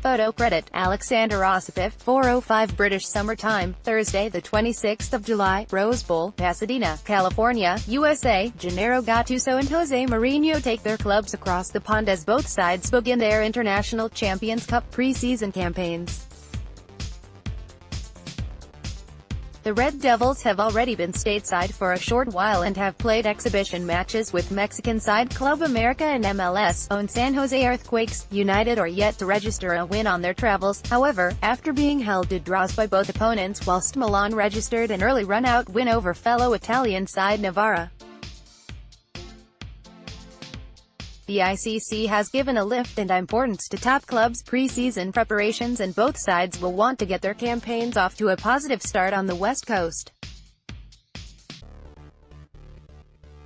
Photo credit, Aleksandr Osipov, 4:05 British Summer Time, Thursday the 26th of July, Rose Bowl, Pasadena, California, USA. Gennaro, Gattuso and Jose Mourinho take their clubs across the pond as both sides begin their International Champions Cup pre-season campaigns. The Red Devils have already been stateside for a short while and have played exhibition matches with Mexican side Club America and MLS, owned San Jose Earthquakes. United are yet to register a win on their travels, however, after being held to draws by both opponents, whilst Milan registered an early run-out win over fellow Italian side Novara. The ICC has given a lift and importance to top clubs' pre-season preparations, and both sides will want to get their campaigns off to a positive start on the West Coast.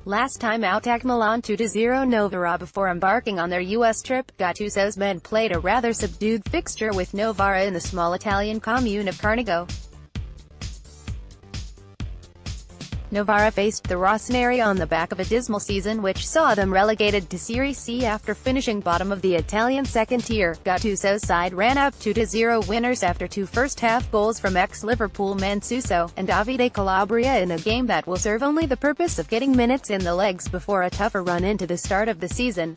Last time out at Milan 2-0 Novara before embarking on their U.S. trip, Gattuso's men played a rather subdued fixture with Novara in the small Italian commune of Carnigo. Novara faced the Rossoneri on the back of a dismal season which saw them relegated to Serie C after finishing bottom of the Italian second tier. Gattuso's side ran up 2-0 winners after two first-half goals from ex-Liverpool man Suso and Davide Calabria in a game that will serve only the purpose of getting minutes in the legs before a tougher run into the start of the season.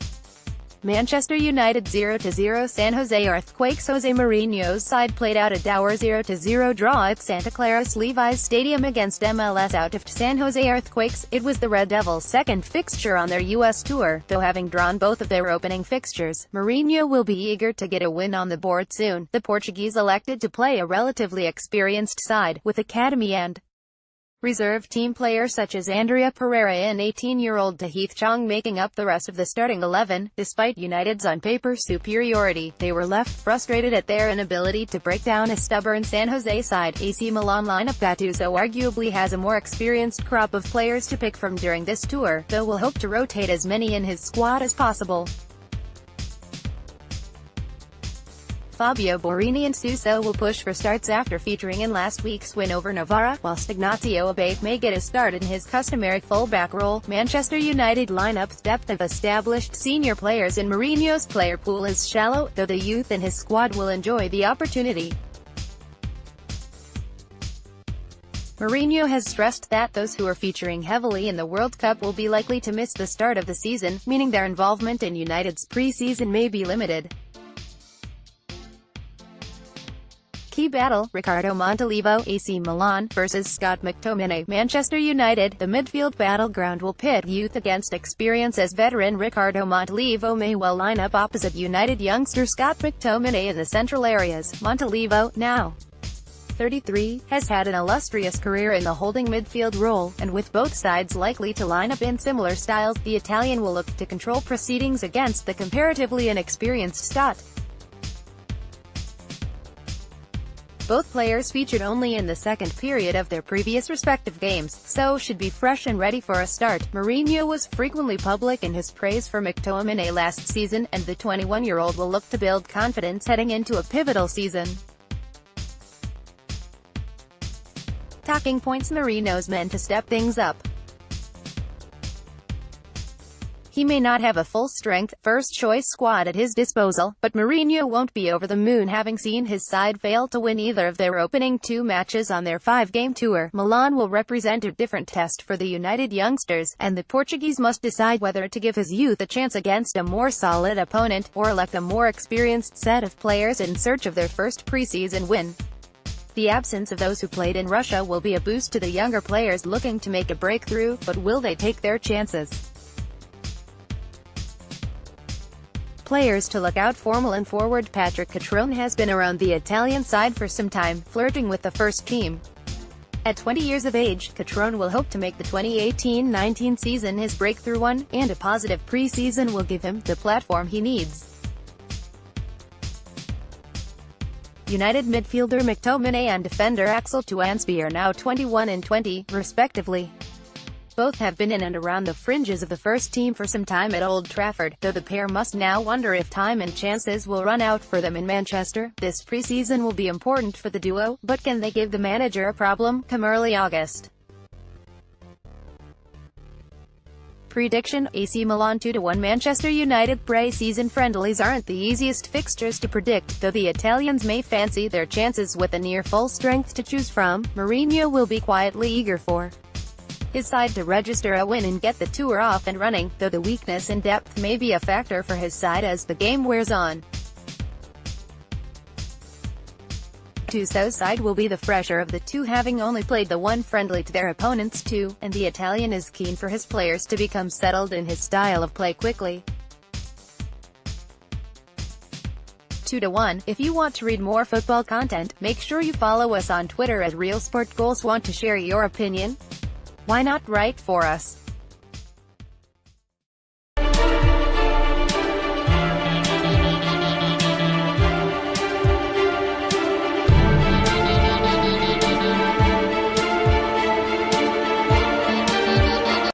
Manchester United 0-0 San Jose Earthquakes. Jose Mourinho's side played out a dour 0-0 draw at Santa Clara's Levi's Stadium against MLS out of San Jose Earthquakes. It was the Red Devils' second fixture on their U.S. tour, though having drawn both of their opening fixtures, Mourinho will be eager to get a win on the board soon. The Portuguese elected to play a relatively experienced side, with academy and reserve team players such as Andrea Pereira and 18-year-old Tahith Chong making up the rest of the starting 11. Despite United's on-paper superiority, they were left frustrated at their inability to break down a stubborn San Jose side. AC Milan lineup. Gattuso arguably has a more experienced crop of players to pick from during this tour, though will hope to rotate as many in his squad as possible. Fabio Borini and Suso will push for starts after featuring in last week's win over Novara, whilst Ignacio Abate may get a start in his customary full-back role. Manchester United lineup's depth of established senior players in Mourinho's player pool is shallow, though the youth in his squad will enjoy the opportunity. Mourinho has stressed that those who are featuring heavily in the World Cup will be likely to miss the start of the season, meaning their involvement in United's pre-season may be limited. Key battle, Riccardo Montolivo, AC Milan, versus Scott McTominay, Manchester United. The midfield battleground will pit youth against experience, as veteran Riccardo Montolivo may well line up opposite United youngster Scott McTominay in the central areas. Montolivo, now 33, has had an illustrious career in the holding midfield role, and with both sides likely to line up in similar styles, the Italian will look to control proceedings against the comparatively inexperienced Stott. Both players featured only in the second period of their previous respective games, so should be fresh and ready for a start. Mourinho was frequently public in his praise for McTominay last season, and the 21-year-old will look to build confidence heading into a pivotal season. Talking points. Mourinho's men to step things up. He may not have a full-strength, first-choice squad at his disposal, but Mourinho won't be over the moon having seen his side fail to win either of their opening two matches on their five-game tour. Milan will represent a different test for the United youngsters, and the Portuguese must decide whether to give his youth a chance against a more solid opponent, or elect a more experienced set of players in search of their first pre-season win. The absence of those who played in Russia will be a boost to the younger players looking to make a breakthrough, but will they take their chances? Players to look out for. Milan forward Patrick Cutrone has been around the Italian side for some time, flirting with the first team. At 20 years of age, Cutrone will hope to make the 2018-19 season his breakthrough one, and a positive pre-season will give him the platform he needs. United midfielder McTominay and defender Axel Tuansby are now 21 and 20, respectively. Both have been in and around the fringes of the first team for some time at Old Trafford, though the pair must now wonder if time and chances will run out for them in Manchester. This pre-season will be important for the duo, but can they give the manager a problem come early August? Prediction: AC Milan 2-1 Manchester United. Pre-season friendlies aren't the easiest fixtures to predict, though the Italians may fancy their chances with a near full strength to choose from. Mourinho will be quietly eager for his side to register a win and get the tour off and running, though the weakness in depth may be a factor for his side as the game wears on. Gattuso's side will be the fresher of the two, having only played the one friendly to their opponents too, and the Italian is keen for his players to become settled in his style of play quickly. 2-1. If you want to read more football content, make sure you follow us on Twitter at RealSportGoals. Want to share your opinion? Why not write for us?